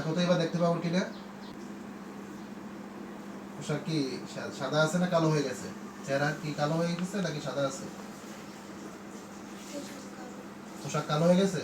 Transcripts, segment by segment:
দেখো তো এবার দেখতে পাবো কিনা। পোশাক কি সাদা আছে না কালো হয়ে গেছে? চেহারা কি কালো হয়ে গেছে নাকি সাদা আছে? পোশাক কালো হয়ে গেছে।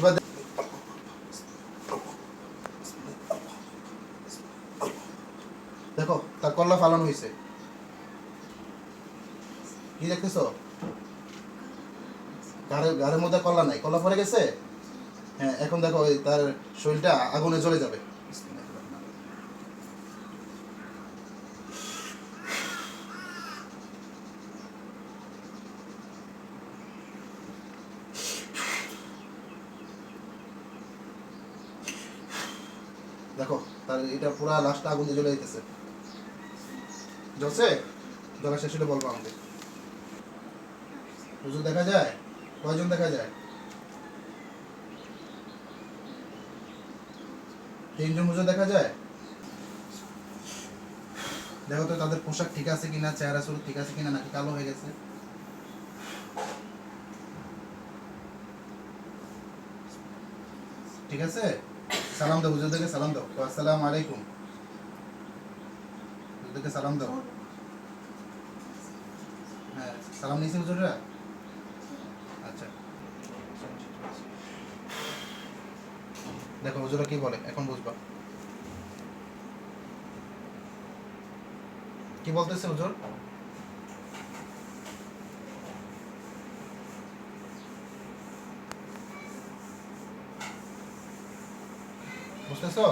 এবার দেখো তার কল্লা ফালানো হয়েছে। কি দেখতেছো? গাড়ির মধ্যে কল্লা নাই, কল্লা পড়ে গেছে। হ্যাঁ, এখন দেখো ওই তার শরীরটা আগুনে জ্বলে যাবে। দেখো তার এটা পুরা লাশটা আগুন দিয়ে জ্বলে যেতেছে। জ্বলছে? জ্বলা শেষ হলে বলবো আমাকে। হুজুর দেখা যায়? কয়জন দেখা যায়? 3 জন হুজুর দেখা যায়। দেখো তো তাদের পোশাক ঠিক আছে কিনা, চেহারা সুরত ঠিক আছে কিনা, নাকি কালো হয়ে গেছে। ঠিক আছে, সালাম দাও হুজুরদেরকে, সালাম দাও। আসসালামু আলাইকুম। হুজুরদেরকে সালাম দাও। হ্যাঁ, সালাম নিয়েছি হুজুররা। আচ্ছা, দেখো হুজুরা কি বলে এখন বুঝবা। কি বলতেছে হুজুর? বুঝতেছো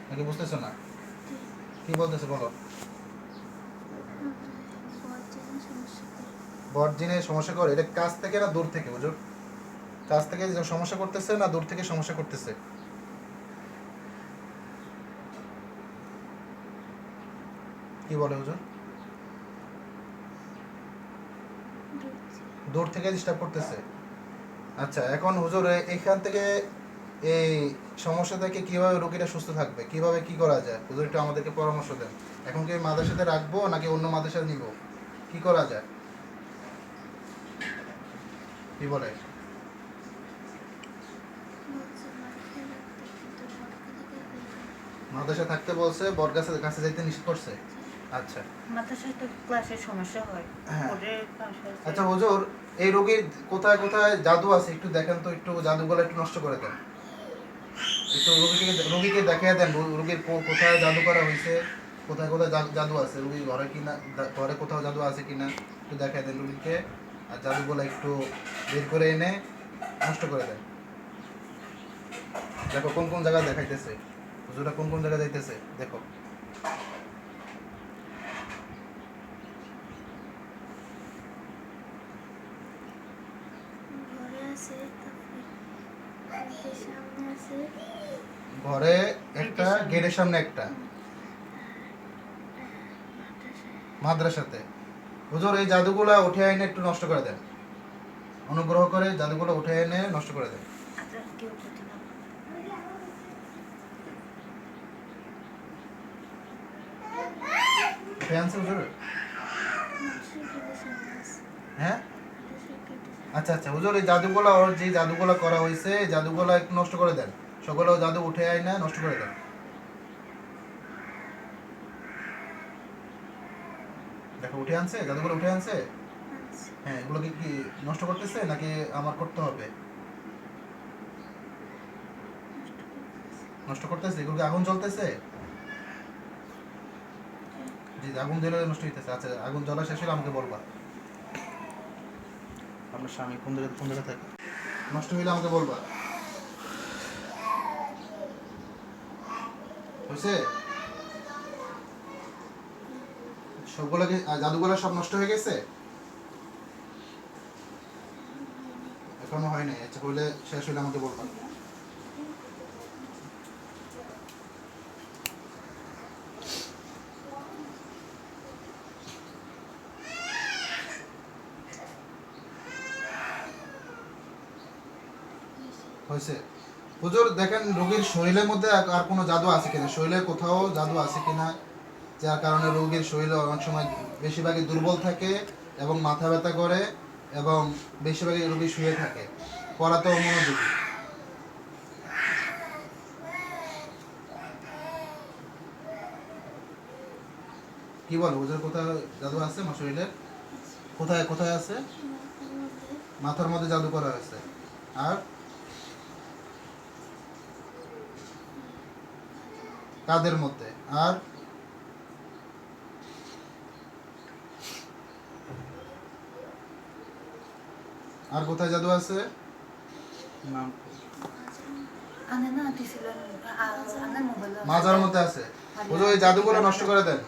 নাকি বুঝতেছো না? কি বলতেছে বলো। বর্জিনের সমস্যা করে, এটা কাছ থেকে না দূর থেকে হুজুর? কাছ থেকে সমস্যা করতেছে না দূর থেকে সমস্যা করতেছে? কি বলে হুজুর? দূর থেকে ডিস্টার্ব করতেছে। আচ্ছা, এখন হুজুর এখান থেকে এই সমস্যা থেকে কিভাবে রোগীটা সুস্থ থাকবে, কিভাবে কি করা যায় হুজুর একটু আমাদেরকে পরামর্শ দেন। এখন কি মাদ্রাসাতে রাখবো নাকি অন্য মাদ্রাসায় নিব, কি করা যায়? কি বলে? মাদ্রাসা থাকতে বলছে, বটগাছের কাছে যাইতে নিষেধ করছে। আচ্ছা, মাথার তো ক্লাসের সমস্যা হয়। হ্যাঁ। ওদের পাশে আচ্ছা হুজুর, এই রোগীর কোথায় কোথায় জাদু আছে একটু দেখেন তো, একটু জাদুগুলো একটু নষ্ট করে দেন। একটু রোগীকে দেখিয়ে দেন রোগীর কোথায় জাদু করা হয়েছে, কোথায় কোথায় জাদু আছে, রোগীর ঘরে কিনা, ঘরে কোথাও জাদু আছে কিনা একটু দেখিয়ে দেন রোগীকে। আর জাদুগুলো একটু বের করে এনে নষ্ট করে দেন। দেখো কোন কোন জায়গায় দেখাইতেছে, হুজুরা কোন কোন জায়গায় যাইতেছে দেখো। ঘরে একটা, গেটের সামনে একটা, মাদ্রাসাতে। হুজুর এই জাদুগুলা উঠে এনে একটু নষ্ট করে দেন, অনুগ্রহ করে জাদুগুলো উঠে এনে নষ্ট করে দেন। উঠে আনছে হুজুর? হ্যাঁ, আচ্ছা আচ্ছা হুজুর, এই জাদুগুলা ওর যে জাদুগুলা করা হয়েছে এই জাদুগুলা একটু নষ্ট করে দেন, সকলে জাদু উঠে আয় না নষ্ট করে দেন। দেখো উঠে আনছে, জাদুগুলো উঠে আনছে। হ্যাঁ, এগুলোকে কি নষ্ট করতেছে নাকি আমার করতে হবে? নষ্ট করতেছে, এগুলোকে আগুন জ্বলতেছে। জি, আগুন জ্বলে নষ্ট হইতেছে। আচ্ছা, আগুন জ্বলা শেষ হলে আমাকে বলবা। আপনার স্বামী কোন জায়গা থাকে, নষ্ট হইলে আমাকে বলবা। হয়েছে? সবগুলো কি জাদুগুলো সব নষ্ট হয়ে গেছে? এখনো হয় নাই, আচ্ছা হইলে শেষ হইলে আমাকে বলবেন। হয়েছে হুজুর, দেখেন রোগীর শরীরের মধ্যে আর কোনো জাদু আছে কিনা, শরীরের কোথাও জাদু আছে কিনা, যার কারণে রোগীর শরীরে অনেক সময় বেশিরভাগই দুর্বল থাকে এবং মাথা ব্যথা করে এবং বেশিরভাগই রোগী শুয়ে থাকে, পড়াতেও মনোযোগী। কি বলো হুজুর, কোথায় জাদু আছে আমার শরীরে? কোথায় কোথায় আছে? মাথার মধ্যে জাদু করা হয়েছে। আর কাদের মধ্যে? আর আর কোথায় জাদু আছে? নাম আনে না দিছিলেন আনার মোবাইল মাজার মধ্যে আছে। হুজুর এই জাদুগুলো নষ্ট করে দেন।